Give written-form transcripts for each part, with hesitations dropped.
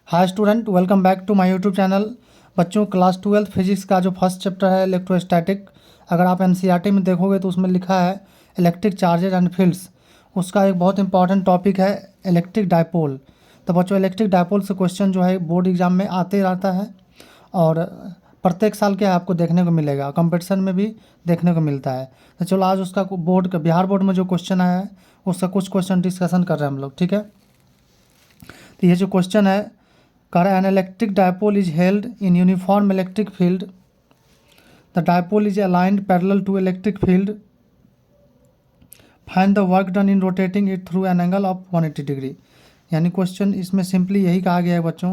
Hi student, welcome back to my YouTube channel. बच्चों, class 12 physics का जो first chapter है इलेक्ट्रोस्टैटिक, अगर आप एनसीईआरटी में देखोगे तो उसमें लिखा है इलेक्ट्रिक चार्जेज एंड फील्ड्स। उसका एक बहुत इंपॉर्टेंट टॉपिक है इलेक्ट्रिक डायपोल। तो बच्चों, इलेक्ट्रिक डायपोल से क्वेश्चन जो है बोर्ड एग्जाम में आते रहता है और प्रत्येक साल क्या है आपको देखने को मिलेगा, कंपटीशन में भी देखने को मिलता है। तो चलो आज उसका बोर्ड का बिहार बोर्ड में जो क्वेश्चन आया है उसका कुछ क्वेश्चन डिस्कशन कर रहे हैं हम लोग, ठीक है। तो ये जो क्वेश्चन है, an electric dipole is held in uniform electric field, the dipole is aligned parallel to electric field, find the work done in rotating it through an angle of 180 degree. यानी क्वेश्चन इसमें simply यही कहा गया है बच्चों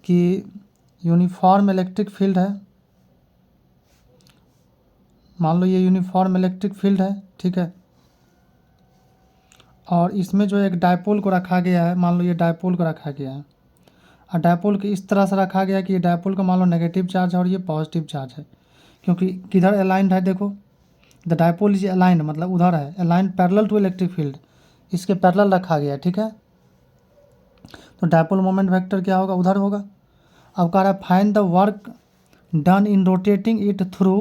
कि uniform electric field है, मान लो ये यूनिफॉर्म इलेक्ट्रिक फील्ड है, ठीक है। और इसमें जो एक डायपोल को रखा गया है, मान लो ये डायपोल को रखा गया है और डायपोल को इस तरह से रखा गया है कि ये डायपोल का मान लो नेगेटिव चार्ज है और ये पॉजिटिव चार्ज है, क्योंकि किधर अलाइंड है, देखो द डायपोल इज अलाइंड मतलब उधर है, aligned parallel to electric field, इसके पैरेलल रखा गया है, ठीक है। तो डायपोल मोमेंट वेक्टर क्या होगा, उधर होगा। अब कह रहा है find the work done in rotating it through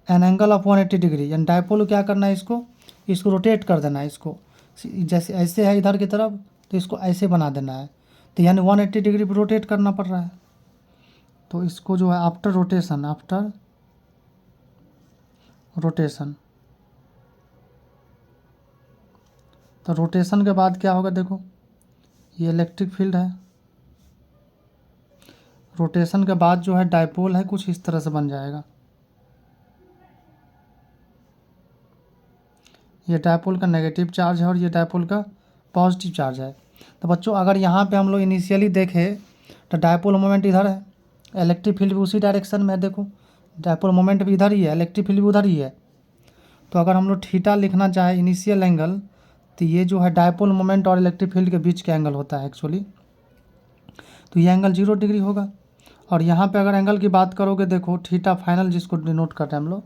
an angle of 180 degree. यानी डायपोल को क्या करना है, इसको रोटेट कर देना है, इसको जैसे ऐसे है इधर की तरफ तो इसको ऐसे बना देना है, तो यानी 180 डिग्री पर रोटेट करना पड़ रहा है। तो इसको जो है आफ्टर रोटेशन तो रोटेशन के बाद क्या होगा, देखो ये इलेक्ट्रिक फील्ड है, रोटेशन के बाद जो है डायपोल है कुछ इस तरह से बन जाएगा। ये डायपोल का नेगेटिव चार्ज है और ये डायपोल का पॉजिटिव चार्ज है। तो बच्चों, अगर यहाँ पे हम लोग इनिशियली देखें तो डायपोल मोमेंट इधर है, इलेक्ट्रिक फील्ड भी उसी डायरेक्शन में है, देखो डायपोल मोमेंट भी इधर ही है, इलेक्ट्रिक फील्ड भी उधर ही है। तो अगर हम लोग थीटा लिखना चाहें इनिशियल एंगल, तो ये जो है डायपोल मोमेंट और इलेक्ट्रिक फील्ड के बीच का एंगल होता है एक्चुअली, तो ये एंगल 0 डिग्री होगा। और यहाँ पे अगर एंगल की बात करोगे, देखो थीटा फाइनल जिसको डिनोट करते हैं हम लोग,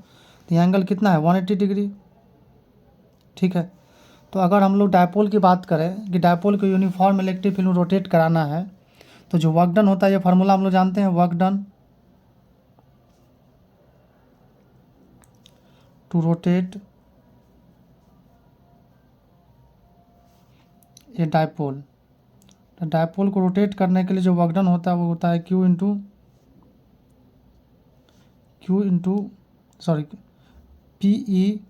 तो ये एंगल कितना है 180 डिग्री, ठीक है। तो अगर हम लोग डायपोल की बात करें कि डायपोल को यूनिफॉर्म इलेक्ट्रिक फील्ड में रोटेट कराना है, तो जो वर्क डन होता है, ये फार्मूला हम लोग जानते हैं, वर्क डन टू रोटेट ये डायपोल। तो डायपोल को रोटेट करने के लिए जो वर्क डन होता है वो होता है Q into P E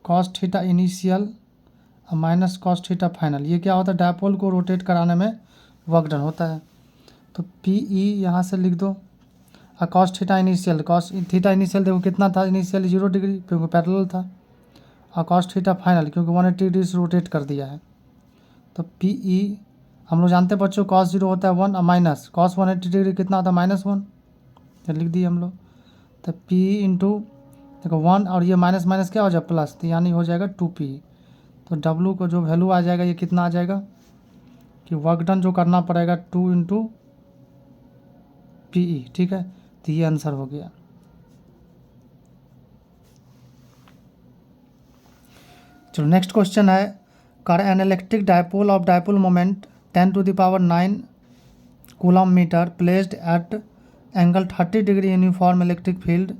cos theta initial minus cos theta final. ये क्या होता है, डायपोल को रोटेट कराने में वर्क डन होता है। तो पी ई यहाँ से लिख दो और कॉस थीटा इनिशियल देखो कितना था इनिशियल 0 डिग्री क्योंकि पैरेलल था, और कॉस थीटा फाइनल क्योंकि 180 डिग्री से रोटेट कर दिया है। तो पी ई हम लोग जानते हैं बच्चों, कॉस 0 होता है 1 और माइनस कॉस 180 डिग्री कितना होता है -1, तो लिख दिए हम लोग। तो पी इंटू देखो 1 और ये माइनस माइनस क्या हो जाए प्लस, तो यानी हो जाएगा 2p। तो W को जो वैल्यू आ जाएगा ये कितना आ जाएगा कि वर्क डन जो करना पड़ेगा 2 इंटू पी ई, ठीक है। तो ये आंसर हो गया। चलो नेक्स्ट क्वेश्चन है, कर an electric dipole of dipole moment 10⁹ coulomb metre placed at angle 30 degree uniform electric field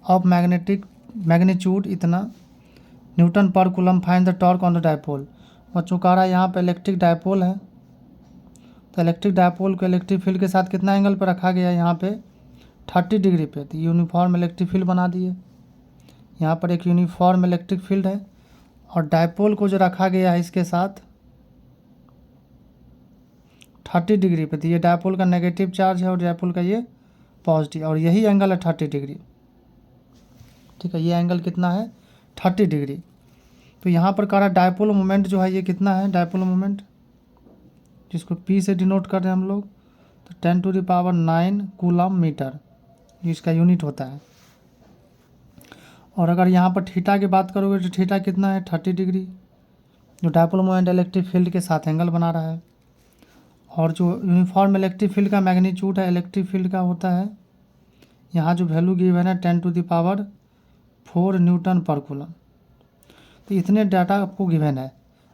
of magnitude इतना newton per coulomb, find the torque on the dipole. बच्चों कह रहा है यहाँ पे इलेक्ट्रिक डायपोल है, तो इलेक्ट्रिक डायपोल को इलेक्ट्रिक फील्ड के साथ कितना एंगल पर रखा गया है, यहाँ पे 30 डिग्री पे। तो यूनिफॉर्म इलेक्ट्रिक फील्ड बना दिए, यहाँ पर एक यूनिफॉर्म इलेक्ट्रिक फील्ड है और डायपोल को जो रखा गया है इसके साथ 30 डिग्री पे। तो ये डायपोल का नेगेटिव चार्ज है और डायपोल का ये पॉजिटिव, और यही एंगल है 30 डिग्री, ठीक है। ये एंगल कितना है 30 डिग्री। तो यहाँ पर कह रहा है डायपोल मोमेंट जो है ये कितना है, डायपोल मोमेंट जिसको P से डिनोट कर रहे हैं हम लोग, तो 10⁹ कूलम मीटर इसका यूनिट होता है। और अगर यहाँ पर थीटा की बात करोगे तो थीटा कितना है 30 डिग्री, जो डायपोल मोमेंट इलेक्ट्रिक फील्ड के साथ एंगल बना रहा है। और जो यूनिफॉर्म इलेक्ट्रिक फील्ड का मैग्नीट्यूड है इलेक्ट्रिक फील्ड का होता है, यहाँ जो वैल्यू गिवन है 10⁴ न्यूटन पर कूलम। तो इतने डाटा आपको गिवन है,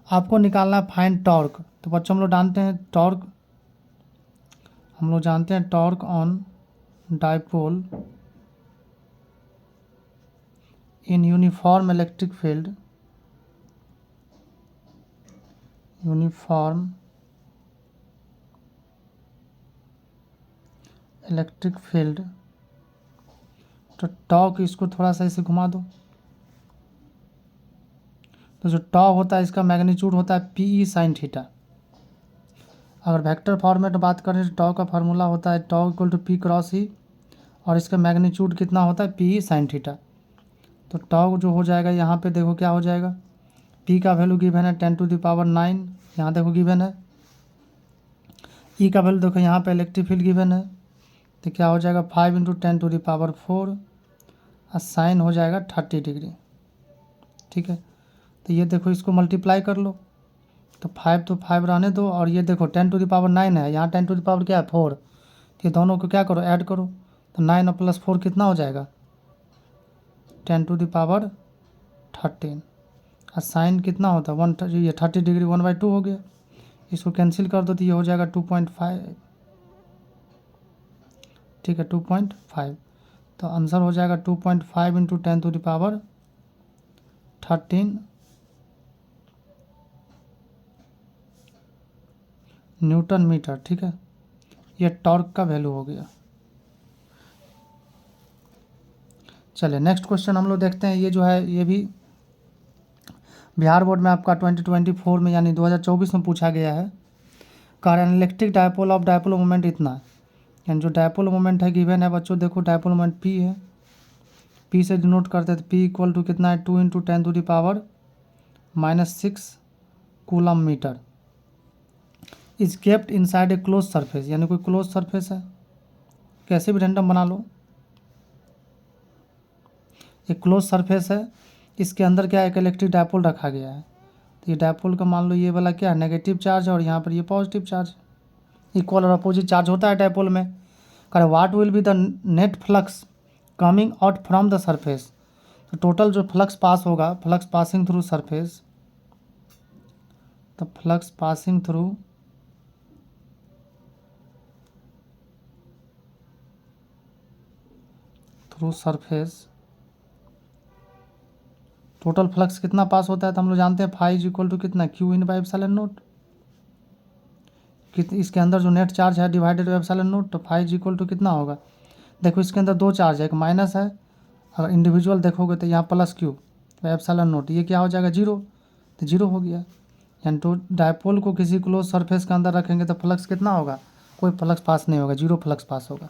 आपको निकालना है फाइंड टॉर्क। तो बच्चों हम लोग जानते हैं टॉर्क हम लोग जानते हैं torque on dipole in uniform electric field, uniform electric field. तो टॉर्क, इसको थोड़ा सा इसे घुमा दो, तो जो टॉ होता है इसका मैग्नीट्यूड होता है पी ई साइन थीटा। अगर वेक्टर फॉर्मेट बात करें तो टॉ का फार्मूला होता है टॉ इक्वल टू पी क्रॉस ई, और इसका मैग्नीट्यूड कितना होता है पी ई साइन थीटा। तो टॉ जो हो जाएगा यहाँ पे देखो क्या हो जाएगा, पी का वैल्यू गिवन है 10⁹, यहाँ देखो गिवन है। ई का वैल्यू देखो यहाँ पे इलेक्ट्रिक फील्ड गिवन है, तो क्या हो जाएगा 5 × 10⁴, और साइन हो जाएगा 30 डिग्री। ठीक है, तो ये देखो इसको मल्टीप्लाई कर लो, तो 5 तो 5 रहने दो, और ये देखो 10⁹ है, यहाँ 10 क्या है 4, तो ये दोनों को क्या करो ऐड करो, तो 9 और +4 कितना हो जाएगा 10⁻13, और साइन कितना होता है 1, ये 30 डिग्री 1/2 हो गया। इसको कैंसिल कर दो तो ये हो जाएगा 2.5। ठीक है 2.5, तो आंसर हो जाएगा 2.5 × 10⁻13 न्यूटन मीटर। ठीक है, ये टॉर्क का वैल्यू हो गया। चलिए नेक्स्ट क्वेश्चन हम लोग देखते हैं। ये जो है ये भी बिहार बोर्ड में आपका 2024 में यानी 2024 में पूछा गया है। कारण electric dipole of dipole moment इतना है, यानी जो डायपोल मोमेंट है गिवन है बच्चों, देखो डायपोल मोमेंट पी है, पी से डिनोट करते हैं, तो पी इक्वल टू कितना है 2 × 10⁻⁻6 coulomb metre. Is kept inside a close surface, यानी कोई क्लोज सरफेस है, कैसे भी रैंडम बना लो, एक क्लोज सरफेस है, इसके अंदर क्या है एक इलेक्ट्रिक डायपोल रखा गया है। तो ये डायपोल का मान लो ये वाला क्या है नेगेटिव चार्ज है, और यहाँ पर ये पॉजिटिव चार्ज है। इक्वल और अपोजिट चार्ज होता है डायपोल में। कह what will be the net flux coming out from the surface, तो टोटल जो फ्लक्स पास होगा, फ्लक्स पासिंग थ्रू सरफेस, तो flux passing through surface, total flux कितना पास होता है, तो हम लोग जानते हैं फाई इक्वल टू कितना Q/ε0। इसके अंदर जो नेट चार्ज है डिवाइडेड बाई ε0, तो फाई इक्वल टू कितना होगा, देखो इसके अंदर दो चार्ज है, एक माइनस है, अगर इंडिविजुअल देखोगे तो यहाँ +Q ε0, ये क्या हो जाएगा 0, तो 0 हो गया। यानी तो डायपोल को किसी क्लोज सरफेस के अंदर रखेंगे तो फ्लक्स कितना होगा, कोई फ्लक्स पास नहीं होगा, 0 फ्लक्स पास होगा।